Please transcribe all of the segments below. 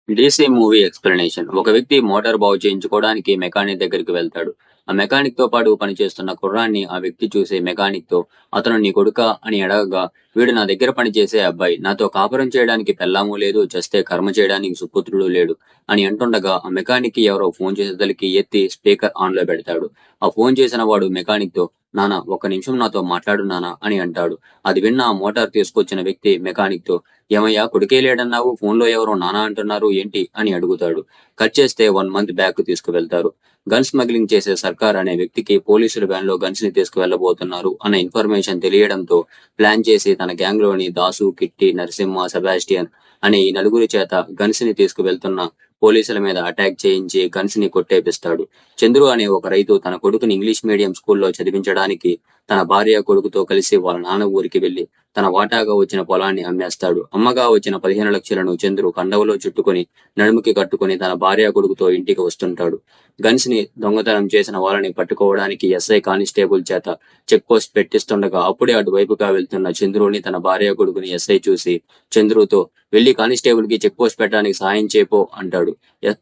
DC movie explanation. ఒక వ్యక్తి motor బాగు చేయించుకోవడానికి మెకానిక్ దగ్గరికి వెళ్తాడు. ఆ మెకానిక్‌తో పాటు పనిచేస్తున్న కుర్రాడిని ఆ వ్యక్తి చూసి మెకానిక్‌తో "అతను నీ కొడుకా?" అని అడగగా, "వీడు నా దగ్గర పనిచేసే అబ్బాయి. నాతో కాపురం చేయడానికి పెల్లామూ లేదు, చస్తే కర్మ చేయడానికి సుపుత్రుడు లేడు" అని అంటుండగా ఆ మెకానిక్‌కి ఎవరో ఫోన్ చేసేసరికి ఎత్తి స్పీకర్ ఆన్‌లో పెడతాడు. ఆ ఫోన్ చేసిన వాడు మెకానిక్‌తో "నాన్న ఒక్క నిమిషం నాతో మాట్లాడు నాన్న" అని అంటాడు. అది విన్న ఆ మోటార్ తీసుకొచ్చిన వ్యక్తి మెకానిక్‌తో "ఏమయ్యా కొడుకే లేడన్నావు, ఫోన్‌లో ఎవరో నాన్న అంటున్నారు ఏంటి?" అని అడుగుతాడు. కట్ చేస్తే 1 మంత్ బ్యాక్ తీసుకువెళ్తారు. గన్ స్మగ్లింగ్ చేసే సర్కార్ అనే వ్యక్తికి పోలీసులు వ్యాన్‌లో గన్స్‌ని తీసుకువెళ్లబోతున్నారు అన్న ఇన్ఫర్మేషన్ తెలియడంతో ప్లాన్ చేసి తన గ్యాంగ్‌లోని దాసు, కిట్టి, నరసింహ, సెబాస్టియన్ అనే ఈ నలుగురి చేత గన్స్‌ని తీసుకువెళ్తున్న పోలీసుల మీద అటాక్ చేయించి గన్స్‌ని కొట్టేపిస్తాడు. చంద్రు అనే ఒక రైతు తన కొడుకుని ఇంగ్లీష్ మీడియం స్కూల్‌లో చదివించడానికి తన భార్య, కొడుకుతో కలిసి వాళ్ళ నాన్న ఊరికి వెళ్లి తన వాటాగా వచ్చిన పొలాన్ని అమ్మేస్తాడు. అమ్మగా వచ్చిన 15 లక్షలను చంద్రు కండవలో చుట్టుకొని నడుముకి కట్టుకొని తన భార్య కొడుకుతో ఇంటికి వస్తుంటాడు. గన్స్ ని దొంగతనం చేసిన వాళ్ళని పట్టుకోవడానికి ఎస్ఐ కానిస్టేబుల్ చేత చెక్ పోస్ట్ పెట్టిస్తుండగా అప్పుడే అటువైపుగా వెళ్తున్న చంద్రుని తన భార్య కొడుకుని ఎస్ఐ చూసి చంద్రుతో వెళ్లి కానిస్టేబుల్ కి చెక్ పోస్ట్ పెట్టడానికి సాయం చేపో అంటాడు.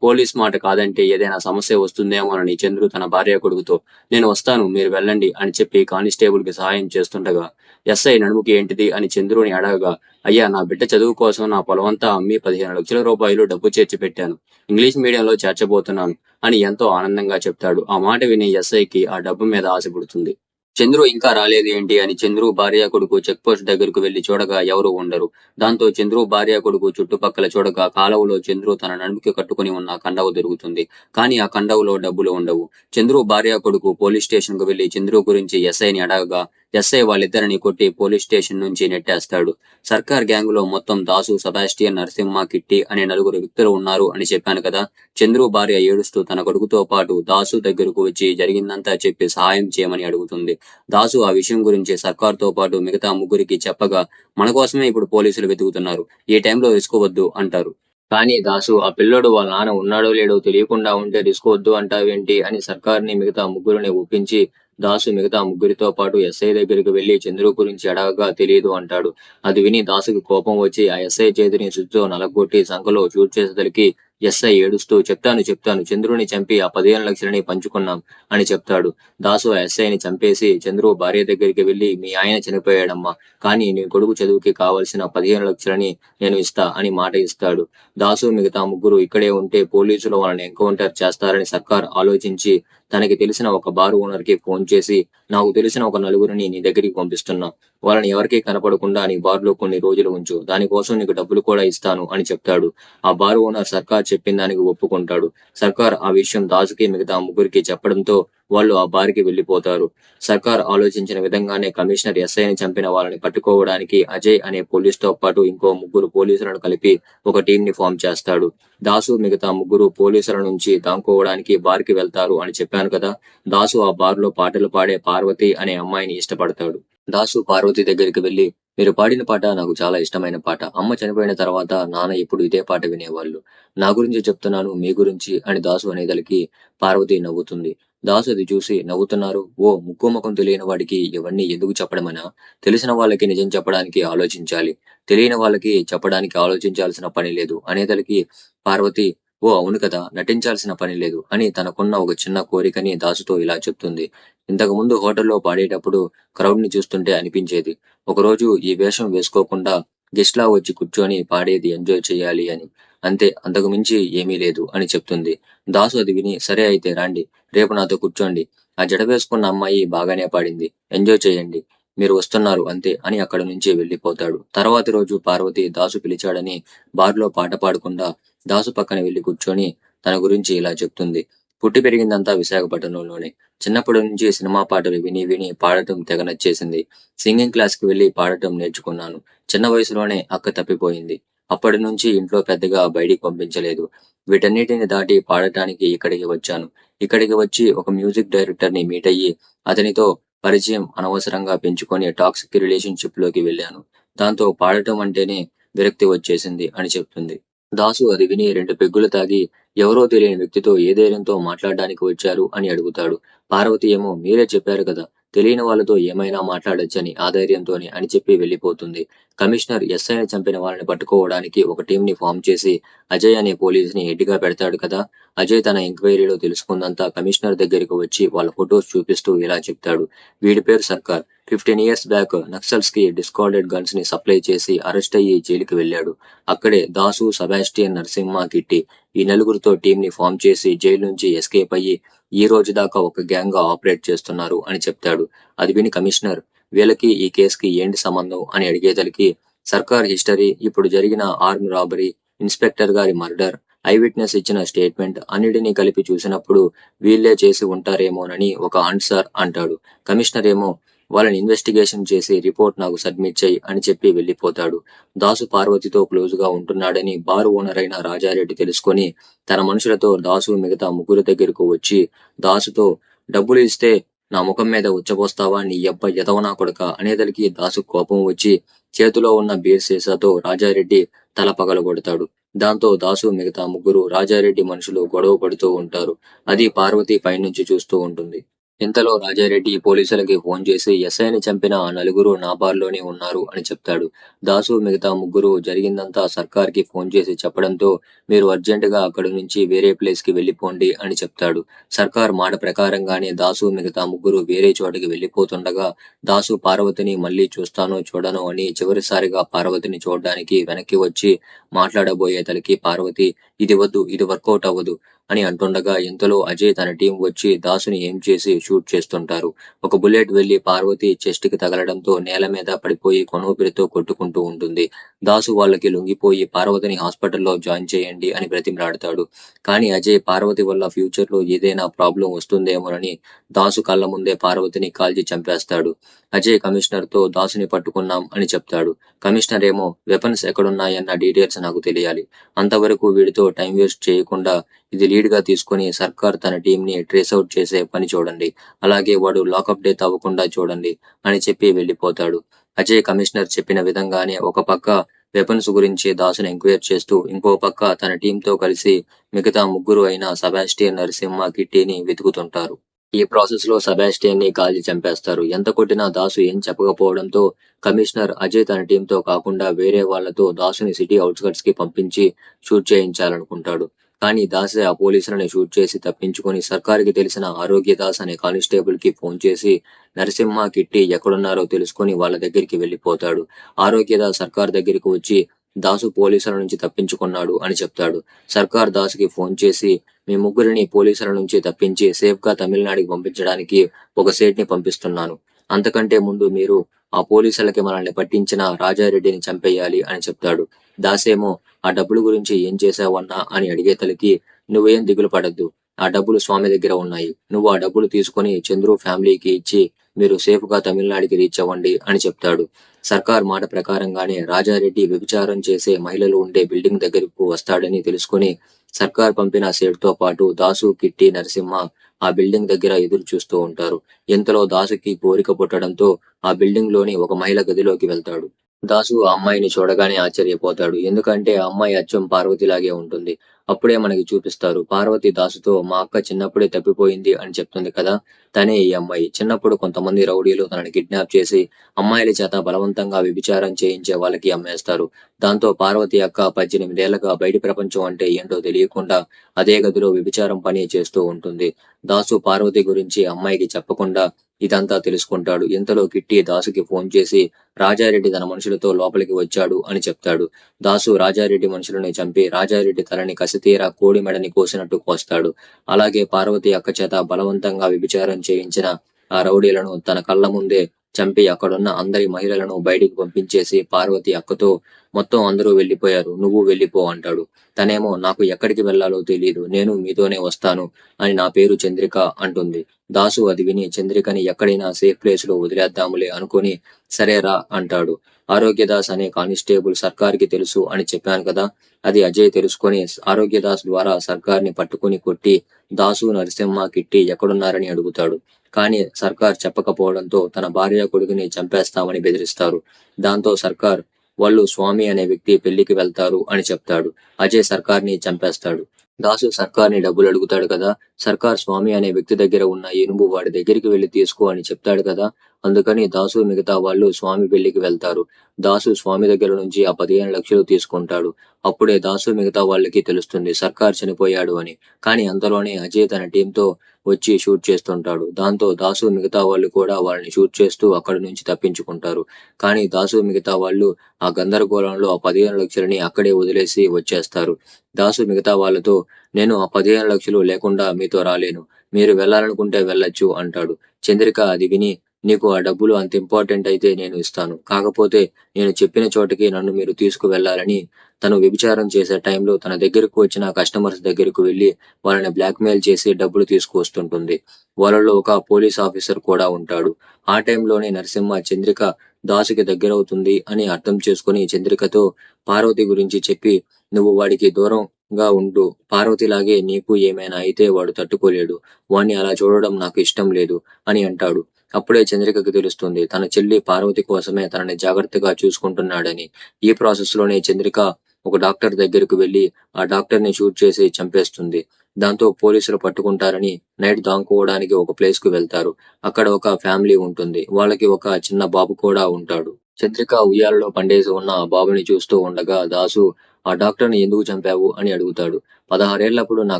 పోలీస్ మాట కాదంటే ఏదైనా సమస్య వస్తుందేమోనని చంద్రు తన భార్య కొడుకుతో నేను వస్తాను మీరు వెళ్ళండి అని చెప్పి కానిస్టేబుల్ కి సహాయం చేస్తుండగా ఎస్ఐ నడుముకి ఏంటిది అని చంద్రుని అడగగా అయ్యా నా బిడ్డ చదువు కోసం నా పొలమంతా అమ్మి 15 లక్షల రూపాయలు డబ్బు చేర్చి పెట్టాను. ఇంగ్లీష్ మీడియంలో చేర్చబోతున్నాను అని ఎంతో ఆనందంగా చెప్తాడు. ఆ మాట విని ఎస్ఐకి ఆ డబ్బు మీద ఆశ పుడుతుంది. చంద్రు ఇంకా రాలేదు ఏంటి అని చంద్రు భార్య కొడుకు చెక్ పోస్ట్ దగ్గరకు వెళ్లి చూడగా ఎవరూ ఉండరు. దాంతో చంద్రు భార్య కొడుకు చుట్టుపక్కల చూడగా కాలువలో చంద్రు తన నడుముకి కట్టుకుని ఉన్న కండవ దొరుకుతుంది. కానీ ఆ కండవలో డబ్బులు ఉండవు. చంద్రు భార్య కొడుకు పోలీస్ స్టేషన్ కు వెళ్లి చంద్రు గురించి ఎస్ఐని అడగగా ఎస్ఐ వాళ్ళిద్దరిని కొట్టి పోలీస్ స్టేషన్ నుంచి నెట్టేస్తాడు. సర్కార్ గ్యాంగ్ లో మొత్తం దాసు, సెబాస్టియన్, నరసింహ, కిట్టి అనే నలుగురు వ్యక్తులు ఉన్నారు అని చెప్పాను కదా. చంద్రు భార్య ఏడుస్తూ తన కొడుకుతో పాటు దాసు దగ్గరకు వచ్చి జరిగిందంతా చెప్పి సహాయం చేయమని అడుగుతుంది. దాసు ఆ విషయం గురించి సర్కార్‌తో పాటు మిగతా ముగ్గురికి చెప్పగా మన కోసమే ఇప్పుడు పోలీసులు వెతుకుతున్నారు. ఈ టైంలో రిస్క్ వద్దు అంటారు. కానీ దాసు ఆ పిల్లోడు వాళ్ళ నాన్న ఉన్నాడో లేడో తెలియకుండా ఉంటే రిస్క్ వద్దు అంటావేంటి అని సర్కార్‌ని మిగతా ముగ్గురిని ఒప్పించి దాసు మిగతా ముగ్గురితో పాటు ఎస్ఐ దగ్గరికి వెళ్లి చంద్రు గురించి అడగగా తెలీదు అంటాడు. అది విని దాసుకి కోపం వచ్చి ఆ ఎస్ఐ చేతిని సుత్తితో నలగొట్టి సంకలో షూట్ చేసేసరికి ఎస్ఐ ఏడుస్తూ చెప్తాను చంద్రుని చంపి ఆ 15 లక్షలని పంచుకున్నాం అని చెప్తాడు. దాసు ఆ ఎస్ఐని చంపేసి చంద్రు భార్య దగ్గరికి వెళ్లి మీ ఆయన చనిపోయాడమ్మా, కానీ నీ కొడుకు చదువుకి కావలసిన 15 లక్షలని నేను ఇస్తా అని మాట ఇస్తాడు. దాసు మిగతా ముగ్గురు ఇక్కడే ఉంటే పోలీసులు వాళ్ళని ఎన్కౌంటర్ చేస్తారని సర్కార్ ఆలోచించి తనకి తెలిసిన ఒక బార్ ఓనర్ కి ఫోన్ చేసి నాకు తెలిసిన ఒక నలుగురిని నీ దగ్గరికి పంపిస్తున్నా. వాళ్ళని ఎవరికీ కనపడకుండా నీ బార్లో కొన్ని రోజులు ఉంచు. దానికోసం నీకు డబ్బులు కూడా ఇస్తాను అని చెప్తాడు. ఆ బార్ ఓనర్ సర్కార్ చెప్పిన దానికి ఒప్పుకుంటాడు. సర్కార్ ఆ విషయం దాసుకి మిగతా ముగ్గురికి చెప్పడంతో వాళ్ళు ఆ బార్కి వెళ్లిపోతారు. సర్కార్ ఆలోచించిన విధంగానే కమిషనర్ ఎస్ఐని చంపిన వాళ్ళని పట్టుకోవడానికి అజయ్ అనే పోలీస్ తో పాటు ఇంకో ముగ్గురు పోలీసులను కలిపి ఒక టీం ని ఫామ్ చేస్తాడు. దాసు మిగతా ముగ్గురు పోలీసుల నుంచి దాక్కోవడానికి బార్ కి వెళ్తారు అని చెప్పాను కదా. దాసు ఆ బార్ లో పాటలు పాడే పార్వతి అనే అమ్మాయిని ఇష్టపడతాడు. దాసు పార్వతి దగ్గరికి వెళ్లి మీరు పాడిన పాట నాకు చాలా ఇష్టమైన పాట. అమ్మ చనిపోయిన తర్వాత నాన్న ఇప్పుడు ఇదే పాట వినేవాళ్ళు. నా గురించి చెప్తున్నాను మీ గురించి అని దాసు అనేదలికి పార్వతి నవ్వుతుంది. దాసు అది చూసి నవ్వుతున్నారు. ఓ ముక్కు ముఖం తెలియని వాడికి ఇవన్నీ ఎందుకు చెప్పడమనా? తెలిసిన వాళ్ళకి నిజం చెప్పడానికి ఆలోచించాలి. తెలియని వాళ్ళకి చెప్పడానికి ఆలోచించాల్సిన పని లేదు అనేదలికి పార్వతి ఓ అవును కదా, నటించాల్సిన పని లేదు అని తనకున్న ఒక చిన్న కోరికని దాసుతో ఇలా చెప్తుంది. ఇంతకు ముందు హోటల్లో పాడేటప్పుడు క్రౌడ్ ని చూస్తుంటే అనిపించేది ఒకరోజు ఈ వేషం వేసుకోకుండా గెస్ట్ లా వచ్చి కూర్చొని పాడేది ఎంజాయ్ చేయాలి అని. అంతే, అంతకు మించి ఏమీ లేదు అని చెప్తుంది. దాసు అది విని సరే అయితే రండి, రేపు నాతో కూర్చోండి. ఆ జడ వేసుకున్న అమ్మాయి బాగానే పాడింది, ఎంజాయ్ చేయండి, మీరు వస్తున్నారు అంతే అని అక్కడి నుంచి వెళ్లిపోతాడు. తర్వాతి రోజు పార్వతి దాసు పిలిచాడని బార్లో పాట పాడకుండా దాసు పక్కన వెళ్లి కూర్చొని తన గురించి ఇలా చెప్తుంది. పుట్టి పెరిగిందంతా విశాఖపట్నంలోనే. చిన్నప్పటి నుంచి సినిమా పాటలు విని విని పాడటం తెగ నచ్చేసింది. సింగింగ్ క్లాస్ కి వెళ్లి పాడటం నేర్చుకున్నాను. చిన్న వయసులోనే అక్క తప్పిపోయింది. అప్పటి నుంచి ఇంట్లో పెద్దగా బయటికి పంపించలేదు. వీటన్నిటిని దాటి పాడటానికి ఇక్కడికి వచ్చాను. ఇక్కడికి వచ్చి ఒక మ్యూజిక్ డైరెక్టర్ ని మీట్ అయ్యి అతనితో పరిచయం అనవసరంగా పెంచుకొని టాక్సిక్ రిలేషన్షిప్ లోకి వెళ్ళాను. దాంతో పాడటం అంటేనే విరక్తి వచ్చేసింది అని చెప్తుంది. దాసు అది విని 2 పెగ్గులు తాగి ఎవరో తెలియని వ్యక్తితో ఏ ధైర్యంతో మాట్లాడడానికి వచ్చారు అని అడుగుతాడు. పార్వతి ఏమో మీరే చెప్పారు కదా, తెలియని వాళ్ళతో ఏమైనా మాట్లాడొచ్చని ఆ ధైర్యంతోనే అని చెప్పి వెళ్ళిపోతుంది. కమిషనర్ ఎస్ఐని చంపిన వాళ్ళని పట్టుకోవడానికి ఒక టీం ని ఫామ్ చేసి అజయ్ అనే పోలీసుని హెడ్గా పెడతాడు కదా. అజయ్ తన ఎంక్వైరీలో తెలుసుకుందంతా కమిషనర్ దగ్గరికి వచ్చి వాళ్ళ ఫొటోస్ చూపిస్తూ ఇలా చెప్తాడు. వీడి పేరు సర్కార్. 15 years బ్యాక్ నక్సల్స్ కి డిస్కార్డెడ్ గన్స్ ని సప్లై చేసి అరెస్ట్ అయ్యి జైలుకి వెళ్ళాడు. అక్కడే దాసు, సెబాస్టియన్, నరసింహ, కిట్టి ఈ నలుగురితో టీం ని ఫామ్ చేసి జైలు నుంచి ఎస్కేప్ అయ్యి ఈ రోజు దాకా ఒక గ్యాంగ్ గా ఆపరేట్ చేస్తున్నారు అని చెప్తాడు. అది విని కమిషనర్ వీళ్ళకి ఈ కేసుకి ఏంటి సంబంధం అని అడిగేదలికి సర్కార్ హిస్టరీ, ఇప్పుడు జరిగిన ఆర్మ్ రాబరీ, ఇన్స్పెక్టర్ గారి మర్డర్, ఐ విట్నెస్ ఇచ్చిన స్టేట్మెంట్ అన్నిటినీ కలిపి చూసినప్పుడు వీళ్ళే చేసి ఉంటారేమోనని ఒక ఆన్సర్ అంటాడు. కమిషనర్ ఏమో వాళ్ళని ఇన్వెస్టిగేషన్ చేసి రిపోర్ట్ నాకు సబ్మిట్ చేయి అని చెప్పి వెళ్లిపోతాడు. దాసు పార్వతితో క్లోజ్ గా ఉంటున్నాడని బార్ ఓనర్ అయిన రాజారెడ్డి తెలుసుకొని తన మనుషులతో దాసు మిగతా ముగ్గురు దగ్గరకు వచ్చి దాసుతో డబ్బులు ఇస్తే నా ముఖం మీద ఉచ్చబోస్తావా నీ యబ్బ ఎదవనా కొడక అనేదలికి దాసు కోపం వచ్చి చేతిలో ఉన్న బీర్ సీసాతో రాజారెడ్డి తల పగలగొడతాడు. దాంతో దాసు మిగతా ముగ్గురు రాజారెడ్డి మనుషులు గొడవ పడుతూ ఉంటారు. అది పార్వతి పైనుంచి చూస్తూ ఉంటుంది. ఇంతలో రాజారెడ్డి పోలీసులకి ఫోన్ చేసి ఎస్ఐని చంపిన ఆ నలుగురు నా బార్లోనే ఉన్నారు అని చెప్తాడు. దాసు మిగతా ముగ్గురు జరిగిందంతా సర్కార్ కి ఫోన్ చేసి చెప్పడంతో మీరు అర్జెంటుగా అక్కడి నుంచి వేరే ప్లేస్ కి వెళ్లిపోండి అని చెప్తాడు. సర్కార్ మాట ప్రకారంగానే దాసు మిగతా ముగ్గురు వేరే చోటకి వెళ్లిపోతుండగా దాసు పార్వతిని మళ్లీ చూస్తానో చూడనో అని చివరిసారిగా పార్వతిని చూడడానికి వెనక్కి వచ్చి మాట్లాడబోయే తలకి పార్వతి ఇది వద్దు, ఇది వర్కౌట్ అవ్వదు అని అంటుండగా ఇంతలో అజయ్ తన టీం వచ్చి దాసుని ఏం చేసి షూట్ చేస్తుంటారు. ఒక బుల్లెట్ వెళ్లి పార్వతి చెస్ట్ కి తగలడంతో నేల మీద పడిపోయి కొనూపిరితో కొట్టుకుంటూ ఉంటుంది. దాసు వాళ్ళకి లొంగిపోయి పార్వతిని హాస్పిటల్లో జాయిన్ చేయండి అని బ్రతిమలాడతాడు. కానీ అజయ్ పార్వతి వల్ల ఫ్యూచర్ లో ఏదైనా ప్రాబ్లం వస్తుందేమోనని దాసు కళ్ళ ముందే పార్వతిని కాల్చి చంపేస్తాడు. అజయ్ కమిషనర్ తో దాసుని పట్టుకున్నాం అని చెప్తాడు. కమిషనర్ ఏమో వెపన్స్ ఎక్కడున్నాయన్న డీటెయిల్స్ నాకు తెలియాలి. అంతవరకు వీడితో టైం వేస్ట్ చేయకుండా ఇది లీడ్ గా తీసుకుని సర్కార్ తన టీం ని ట్రేస్ అవుట్ చేసే పని చూడండి. అలాగే వాడు లాకప్ డెత్ అవ్వకుండా చూడండి అని చెప్పి వెళ్లిపోతాడు. అజయ్ కమిషనర్ చెప్పిన విధంగానే ఒక పక్క వెపన్స్ గురించి దాసుని ఎంక్వైరీ చేస్తూ ఇంకో పక్క తన టీంతో కలిసి మిగతా ముగ్గురు అయిన సెబాస్టియన్, నరసింహ, కిట్టిని వెతుకుతుంటారు. ఈ ప్రాసెస్ లో సెబాస్టియన్ ని కాల్చి చంపేస్తారు. ఎంత కొట్టినా దాసు ఏం చెప్పకపోవడంతో కమిషనర్ అజయ్ తన టీంతో కాకుండా వేరే వాళ్లతో దాసుని సిటీ అవుట్స్కట్స్ కి పంపించి షూట్ చేయించాలనుకుంటాడు. కానీ దాసే ఆ పోలీసులని షూట్ చేసి తప్పించుకొని సర్కారుకి తెలిసిన ఆరోగ్యదాస్ అనే కానిస్టేబుల్ కి ఫోన్ చేసి నరసింహ, కిట్టి ఎక్కడున్నారో తెలుసుకుని వాళ్ళ దగ్గరికి వెళ్లిపోతాడు. ఆరోగ్యదాస్ సర్కార్ దగ్గరికి వచ్చి దాసు పోలీసుల నుంచి తప్పించుకున్నాడు అని చెప్తాడు. సర్కార్ దాసుకి ఫోన్ చేసి మీ ముగ్గురిని పోలీసుల నుంచి తప్పించి సేఫ్ గా తమిళనాడుకి పంపించడానికి ఒక సేట్ ని పంపిస్తున్నాను. అంతకంటే ముందు మీరు ఆ పోలీసులకి మనల్ని పట్టించిన రాజారెడ్డిని చంపేయాలి అని చెప్తాడు. దాసేమో ఆ డబ్బుల గురించి ఏం చేశావన్నా అని అడిగేతలకి నువ్వేం దిగులు పడద్దు, ఆ డబ్బులు స్వామి దగ్గర ఉన్నాయి. నువ్వు ఆ డబ్బులు తీసుకుని చంద్రు ఫ్యామిలీకి ఇచ్చి మీరు సేఫ్ గా తమిళనాడుకి రీచ్ అవ్వండి అని చెప్తాడు. సర్కార్ మాట ప్రకారంగానే రాజారెడ్డి వ్యభిచారం చేసే మహిళలు ఉండే బిల్డింగ్ దగ్గరకు వస్తాడని తెలుసుకుని సర్కార్ పంపిన సేట్ తో పాటు దాసు, కిట్టి, నరసింహ ఆ బిల్డింగ్ దగ్గర ఎదురు చూస్తూ ఉంటారు. ఇంతలో దాసుకి కోరిక పుట్టడంతో ఆ బిల్డింగ్ లోని ఒక మహిళ గదిలోకి వెళ్తాడు. దాసు ఆ అమ్మాయిని చూడగానే ఆశ్చర్యపోతాడు. ఎందుకంటే ఆ అమ్మాయి అచ్చం పార్వతిలాగే ఉంటుంది. అప్పుడే మనకి చూపిస్తారు పార్వతి దాసుతో మా అక్క చిన్నప్పుడే తప్పిపోయింది అని చెప్తుంది కదా, తనే ఈ అమ్మాయి. చిన్నప్పుడు కొంతమంది రౌడీలు తనని కిడ్నాప్ చేసి అమ్మాయిల చేత బలవంతంగా వ్యభిచారం చేయించే వాళ్ళకి అమ్మేస్తారు. దాంతో పార్వతి అక్క 18 ఏళ్లుగా బయటి ప్రపంచం అంటే ఏంటో తెలియకుండా అదే గదిలో వ్యభిచారం పని చేస్తూ ఉంటుంది. దాసు పార్వతి గురించి అమ్మాయికి చెప్పకుండా ఇదంతా తెలుసుకుంటాడు. ఇంతలో కిట్టి దాసుకి ఫోన్ చేసి రాజారెడ్డి తన మనుషులతో లోపలికి వచ్చాడు అని చెప్తాడు. దాసు రాజారెడ్డి మనుషులని చంపి రాజారెడ్డి తలని కసితీరా కోడి మెడని కోసినట్టు కోస్తాడు. అలాగే పార్వతి అక్క చేత బలవంతంగా వ్యభిచారం చేయించిన ఆ రౌడీలను తన కళ్ళ ముందే చంపి అక్కడున్న అందరి మహిళలను బయటికి పంపించేసి పార్వతి అక్కతో మొత్తం అందరూ వెళ్లిపోయారు, నువ్వు వెళ్లిపో అంటాడు. తనేమో నాకు ఎక్కడికి వెళ్లాలో తెలీదు, నేను మీతోనే వస్తాను అని నా పేరు చంద్రిక అంటుంది. దాసు అది విని చంద్రికని ఎక్కడైనా సేఫ్ ప్లేస్ లో వదిలేద్దాములే అనుకుని సరేరా అంటాడు. ఆరోగ్యదాస్ అనే కానిస్టేబుల్ సర్కార్ కి తెలుసు అని చెప్పాను కదా, అది అజయ్ తెలుసుకొని ఆరోగ్యదాస్ ద్వారా సర్కార్ ని పట్టుకుని కొట్టి దాసు, నరసింహ, కిట్టి ఎక్కడున్నారని అడుగుతాడు. కానీ సర్కార్ చెప్పకపోవడంతో తన భార్య కొడుకుని చంపేస్తామని బెదిరిస్తారు. దాంతో సర్కార్ వాళ్ళు స్వామి అనే వ్యక్తి పెళ్లికి వెళ్తారు అని చెప్తాడు. అజయ్ సర్కార్ ని చంపేస్తాడు. దాసు సర్కార్ని డబ్బులు అడుగుతాడు కదా. సర్కార్ స్వామి అనే వ్యక్తి దగ్గర ఉన్న ఏనుగు వాడి దగ్గరికి వెళ్లి తీసుకో అని చెప్తాడు కదా. అందుకని దాసు మిగతా వాళ్ళు స్వామి పెళ్లికి వెళ్తారు. దాసు స్వామి దగ్గర నుంచి ఆ 15 లక్షలు తీసుకుంటాడు. అప్పుడే దాసు మిగతా వాళ్ళకి తెలుస్తుంది సర్కార్ చనిపోయాడు అని. కానీ అంతలోనే అజయ్ తన టీంతో వచ్చి షూట్ చేస్తుంటాడు. దాంతో దాసు మిగతా వాళ్ళు కూడా వాళ్ళని షూట్ చేస్తూ అక్కడి నుంచి తప్పించుకుంటారు. కానీ దాసు మిగతా వాళ్ళు ఆ గందరగోళంలో ఆ 15 లక్షలని అక్కడే వదిలేసి వచ్చేస్తారు. దాసు మిగతా వాళ్ళతో నేను ఆ 15 లక్షలు లేకుండా మీతో రాలేను. మీరు వెళ్లాలనుకుంటే వెళ్ళొచ్చు అంటాడు. చంద్రిక అది విని నీకు ఆ డబ్బులు అంత ఇంపార్టెంట్ అయితే నేను ఇస్తాను. కాకపోతే నేను చెప్పిన చోటకి నన్ను మీరు తీసుకువెళ్లాలని తను వ్యభిచారం చేసే టైంలో తన దగ్గరకు వచ్చిన కస్టమర్స్ దగ్గరకు వెళ్లి వాళ్ళని బ్లాక్మెయిల్ చేసి డబ్బులు తీసుకువస్తుంటుంది. వాళ్ళలో ఒక పోలీస్ ఆఫీసర్ కూడా ఉంటాడు. ఆ టైంలోనే నరసింహ చంద్రిక దాసుకి దగ్గరవుతుంది అని అర్థం చేసుకుని చంద్రికతో పార్వతి గురించి చెప్పి నువ్వు వాడికి దూరంగా ఉండు. పార్వతిలాగే నీకు ఏమైనా అయితే వాడు తట్టుకోలేడు. వాణ్ణి అలా చూడడం నాకు ఇష్టం లేదు అని అంటాడు. అప్పుడే చంద్రికకు తెలుస్తుంది తన చెల్లి పార్వతి కోసమే తనని జాగ్రత్తగా చూసుకుంటున్నాడని. ఈ ప్రాసెస్ లోనే చంద్రిక ఒక డాక్టర్ దగ్గరకు వెళ్లి ఆ డాక్టర్ ని షూట్ చేసి చంపేస్తుంది. దాంతో పోలీసులు పట్టుకుంటారని నైట్ దాంకోవడానికి ఒక ప్లేస్ కు వెళ్తారు. అక్కడ ఒక ఫ్యామిలీ ఉంటుంది. వాళ్ళకి ఒక చిన్న బాబు కూడా ఉంటాడు. చంద్రిక ఉయ్యాలలో పండేసి ఉన్న ఆ బాబుని చూస్తూ ఉండగా దాసు ఆ డాక్టర్ని ఎందుకు చంపావు అని అడుగుతాడు. 16 ఏళ్లప్పుడు నా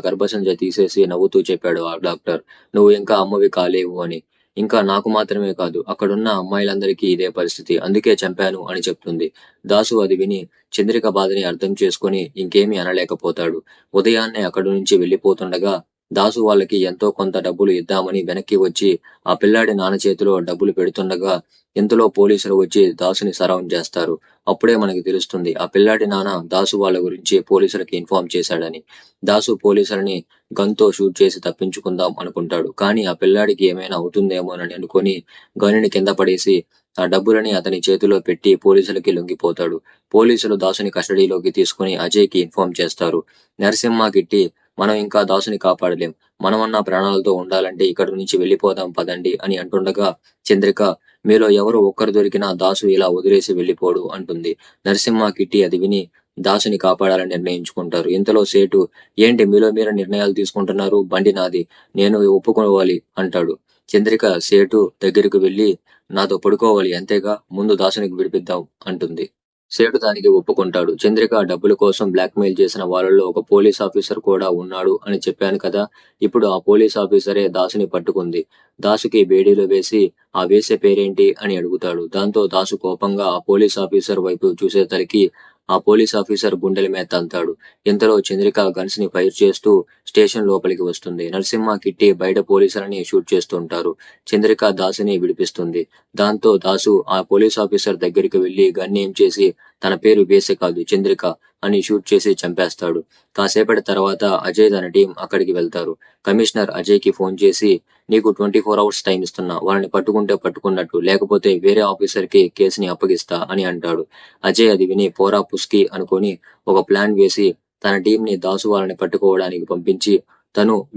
గర్భసంచ తీసేసి నవ్వుతూ చెప్పాడు ఆ డాక్టర్. నువ్వు ఇంకా అమ్మవి కాలేవు అని. ఇంకా నాకు మాత్రమే కాదు అక్కడున్న అమ్మాయిలందరికీ ఇదే పరిస్థితి. అందుకే చంపాను అని చెప్తుంది. దాసు అది విని చంద్రిక బాధని అర్థం చేసుకుని ఇంకేమీ అనలేకపోతాడు. ఉదయాన్నే అక్కడి నుంచి వెళ్లిపోతుండగా దాసు వాళ్ళకి ఎంతో కొంత డబ్బులు ఇద్దామని వెనక్కి వచ్చి ఆ పిల్లాడి నాన్న చేతిలో డబ్బులు పెడుతుండగా ఇంతలో పోలీసులు వచ్చి దాసుని సరౌండ్ చేస్తారు. అప్పుడే మనకి తెలుస్తుంది ఆ పిల్లాడి నాన్న దాసు వాళ్ళ గురించి పోలీసులకి ఇన్ఫార్మ్ చేశాడని. దాసు పోలీసులని గన్తో షూట్ చేసి తప్పించుకుందాం అనుకుంటాడు. కానీ ఆ పిల్లాడికి ఏమైనా అవుతుందేమోనని అనుకుని గన్నుని కింద పడేసి ఆ డబ్బులని అతని చేతిలో పెట్టి పోలీసులకి లొంగిపోతాడు. పోలీసులు దాసుని కస్టడీలోకి తీసుకుని అజయ్ కి ఇన్ఫార్మ్ చేస్తారు. నరసింహ కిట్టి మనం ఇంకా దాసుని కాపాడలేం. మనమన్నా ప్రాణాలతో ఉండాలంటే ఇక్కడి నుంచి వెళ్లిపోదాం పదండి అని అంటుండగా చంద్రిక మీలో ఎవరు ఒక్కరు దొరికినా దాసు ఇలా వదిలేసి వెళ్లిపోడు అంటుంది. నరసింహ కిట్టి అది విని దాసుని కాపాడాలని నిర్ణయించుకుంటారు. ఇంతలో సేటు ఏంటి మీలో మీరు నిర్ణయాలు తీసుకుంటున్నారు, బండి నాది, నేను ఒప్పుకోవాలి అంటాడు. చంద్రిక సేటు దగ్గరకు వెళ్లి నాతో పడుకోవాలి అంతేగా, ముందు దాసునికి విడిపిద్దాం అంటుంది. సేటు దానికి ఒప్పుకుంటాడు. చంద్రిక డబ్బుల కోసం బ్లాక్మెయిల్ చేసిన వాళ్ళలో ఒక పోలీస్ ఆఫీసర్ కూడా ఉన్నాడు అని చెప్పాను కదా. ఇప్పుడు ఆ పోలీస్ ఆఫీసరే దాసుని పట్టుకుంది. దాసుకి బేడీలో వేసి ఆ వేసే పేరేంటి అని అడుగుతాడు. దాంతో దాసు కోపంగా ఆ పోలీస్ ఆఫీసర్ వైపు చూసేసరికి ఆ పోలీస్ ఆఫీసర్ గుండెల మీద తంతాడు. ఇంతలో చంద్రిక గన్స్ ని ఫైర్ చేస్తూ స్టేషన్ లోపలికి వస్తుంది. నరసింహ కిట్టి బయట పోలీసులని షూట్ చేస్తుంటారు. చంద్రిక దాసుని విడిపిస్తుంది. దాంతో దాసు ఆ పోలీస్ ఆఫీసర్ దగ్గరికి వెళ్లి గన్ ఏం చేసి తన పేరు వేసే కాదు చంద్రిక అని షూట్ చేసి చంపేస్తాడు. కాసేపటి తర్వాత అజయ్ తన టీం అక్కడికి వెళ్తారు. కమిషనర్ అజయ్ కి ఫోన్ చేసి నీకు 24 అవర్స్ టైం ఇస్తున్నా, వాళ్ళని పట్టుకుంటే పట్టుకున్నట్టు, లేకపోతే వేరే ఆఫీసర్ కి కేసుని అప్పగిస్తా అని అంటాడు. అజయ్ అది విని పోరా పుస్కి అనుకొని ఒక ప్లాన్ వేసి తన టీం ని దాసు వాళ్ళని పట్టుకోవడానికి పంపించి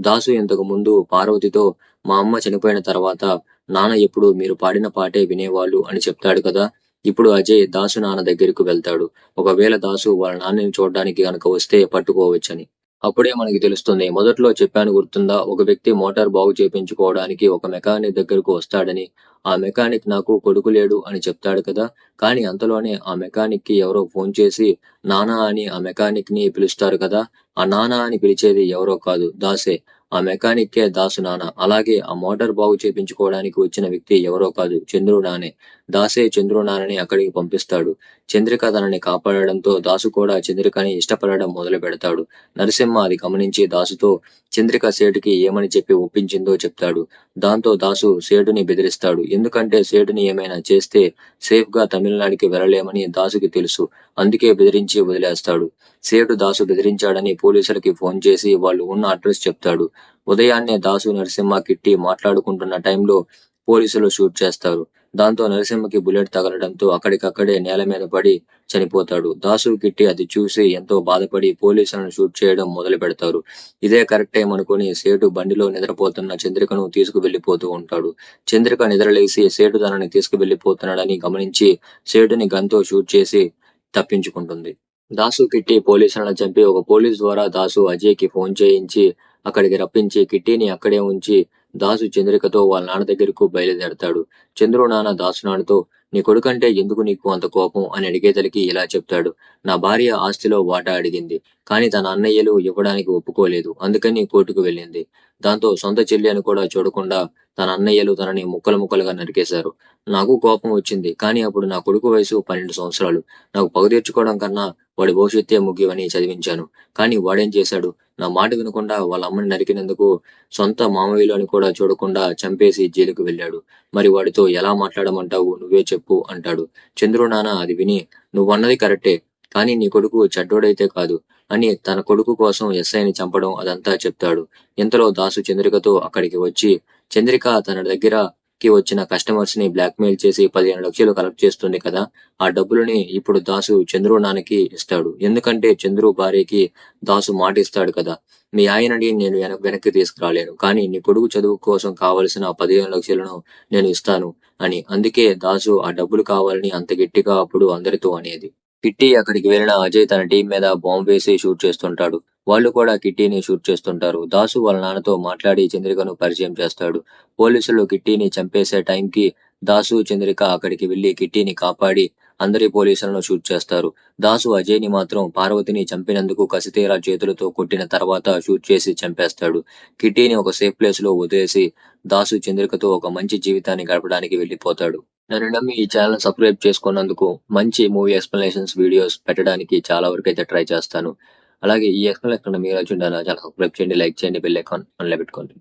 దాసు ఇంతకు ముందు పార్వతితో మా అమ్మ చనిపోయిన తర్వాత నాన్న ఎప్పుడు మీరు పాడిన పాటే వినేవాళ్ళు అని చెప్తాడు కదా. ఇప్పుడు అజయ్ దాసు నాన్న దగ్గరకు వెళ్తాడు. ఒకవేళ దాసు వాళ్ళ నాన్నని చూడడానికి గనక వస్తే పట్టుకోవచ్చని. అప్పుడే మనకి తెలుస్తుంది. మొదట్లో చెప్పాను గుర్తుందా, ఒక వ్యక్తి మోటార్ బాగు చేయించుకోవడానికి ఒక మెకానిక్ దగ్గరకు వస్తాడని. ఆ మెకానిక్ నాకు కొడుకు లేడు అని చెప్తాడు కదా. కానీ అంతలోనే ఆ మెకానిక్ కి ఎవరో ఫోన్ చేసి నానా అని ఆ మెకానిక్ ని పిలుస్తారు కదా. ఆ నానా అని పిలిచేది ఎవరో కాదు, దాసే. ఆ మెకానిక్కే దాసు నాన్న. అలాగే ఆ మోటార్ బాగు చేయించుకోవడానికి వచ్చిన వ్యక్తి ఎవరో కాదు, చంద్రు నానే. దాసే చంద్రు నాన్నని అక్కడికి పంపిస్తాడు. చంద్రిక తనని కాపాడడంతో దాసు కూడా చంద్రికని ఇష్టపడడం మొదలు పెడతాడు. నరసింహ అది గమనించి దాసుతో చంద్రిక సేటుకి ఏమని చెప్పి ఒప్పించిందో చెప్తాడు. దాంతో దాసు సేటుని బెదిరిస్తాడు. ఎందుకంటే సేటుని ఏమైనా చేస్తే సేఫ్ గా తమిళనాడుకి వెళ్లలేమని దాసుకి తెలుసు. అందుకే బెదిరించి వదిలేస్తాడు. సేటు దాసు బెదిరించాడని పోలీసులకి ఫోన్ చేసి వాళ్ళు ఉన్న అడ్రస్ చెప్తాడు. ఉదయాన్నే దాసు నరసింహ కిట్టి మాట్లాడుకుంటున్న టైంలో పోలీసులు షూట్ చేస్తారు. దాంతో నరసింహకి బుల్లెట్ తగలడంతో అక్కడికక్కడే నేల మీద పడి చనిపోతాడు. దాసు కిట్టి అది చూసి ఎంతో బాధపడి పోలీసులను షూట్ చేయడం మొదలు పెడతారు. ఇదే కరెక్ట్ టైం అనుకుని సేటు బండిలో నిద్రపోతున్న చంద్రికను తీసుకువెళ్లిపోతూ ఉంటాడు. చంద్రిక నిద్రలేసి సేటు తనని తీసుకువెళ్లిపోతున్నాడని గమనించి సేటుని గన్తో షూట్ చేసి తప్పించుకుంటుంది. దాసు కిట్టి పోలీసులను చంపి ఒక పోలీస్ ద్వారా దాసు అజయ్కి ఫోన్ చేయించి అక్కడికి రప్పించి కిట్టిని అక్కడే ఉంచి దాసు చంద్రికతో వాళ్ళ నాన్న దగ్గరకు బయలుదేరతాడు. చంద్రు నాన్న దాసు నాన్నతో నీ కొడుకంటే ఎందుకు నీకు అంత కోపం అని అడిగేతలకి ఇలా చెప్తాడు. నా భార్య ఆస్తిలో వాటా అడిగింది. కానీ తన అన్నయ్యలు ఇవ్వడానికి ఒప్పుకోలేదు. అందుకని కోర్టుకు వెళ్ళింది. దాంతో సొంత చెల్లి అని కూడా చూడకుండా తన అన్నయ్యలు తనని ముక్కలు ముక్కలుగా నరికేశారు. నాకు కోపం వచ్చింది. కానీ అప్పుడు నా కొడుకు వయసు 12 సంవత్సరాలు. నాకు పగ తీర్చుకోవడం కన్నా వాడి భవిష్యత్తే ముఖ్యమని చదివించాను. కానీ వాడేం చేశాడు? నా మాట వినకుండా వాళ్ళ అమ్మని నరికినందుకు సొంత మామయ్యలు అని కూడా చూడకుండా చంపేసి జైలుకు వెళ్ళాడు. మరి వాడితో ఎలా మాట్లాడమంటావు? నువ్వే చెప్పు అంటాడు. చంద్రు నాన్న అది విని నువ్వన్నది కరెక్టే. కానీ నీ కొడుకు చెడ్డోడైతే కాదు అని తన కొడుకు కోసం ఎస్ఐని చంపడం అదంతా చెప్తాడు. ఇంతలో దాసు చంద్రికతో అక్కడికి వచ్చి చంద్రిక తన దగ్గరకి వచ్చిన కస్టమర్స్ ని బ్లాక్మెయిల్ చేసి 15 లక్షలు కలెక్ట్ చేస్తుంది కదా, ఆ డబ్బులని ఇప్పుడు దాసు చంద్రు నాన్నకి ఇస్తాడు. ఎందుకంటే చంద్రు భార్యకి దాసు మాట ఇస్తాడు కదా, మీ ఆయనని నేను వెనక్కి తీసుకురాలేను. కానీ నీ కొడుకు చదువు కోసం కావలసిన 15 లక్షలను నేను ఇస్తాను అని. అందుకే దాసు ఆ డబ్బులు కావాలని అంత గట్టిగా అప్పుడు అందరితో అనేది. కిట్టి అక్కడికి వెళ్ళిన అజయ్ తన టీం మీద బాంబు వేసి షూట్ చేస్తుంటాడు. వాళ్ళు కూడా కిట్టీని షూట్ చేస్తుంటారు. దాసు వాళ్ళ నాన్నతో మాట్లాడి చంద్రికను పరిచయం చేస్తాడు. పోలీసులు కిట్టీని చంపేసే టైంకి దాసు చంద్రిక అక్కడికి వెళ్లి కిట్టీని కాపాడి అందరి పోలీసులను షూట్ చేస్తారు. దాసు అజయ్ ని మాత్రం పార్వతిని చంపినందుకు కసితీరా చేతులతో కొట్టిన తర్వాత షూట్ చేసి చంపేస్తాడు. కిట్టీని ఒక సేఫ్ ప్లేస్ లో వదిలేసి దాసు చంద్రికతో ఒక మంచి జీవితాన్ని గడపడానికి వెళ్లిపోతాడు. నన్ను నమ్మి ఈ ఛానల్ సబ్స్క్రైబ్ చేసుకున్నందుకు, మంచి మూవీ ఎక్స్ప్లెనేషన్స్ వీడియోస్ పెట్టడానికి చాలా వరకు అయితే ట్రై చేస్తాను. అలాగే ఈ ఎక్స్ప్లెనేషన్ మీకు నచ్చిందా నా ఛానల్ సబ్స్క్రైబ్ చేయండి, లైక్ చేయండి, బెల్ ఐకాన్ ఆన్లో పెట్టుకోండి.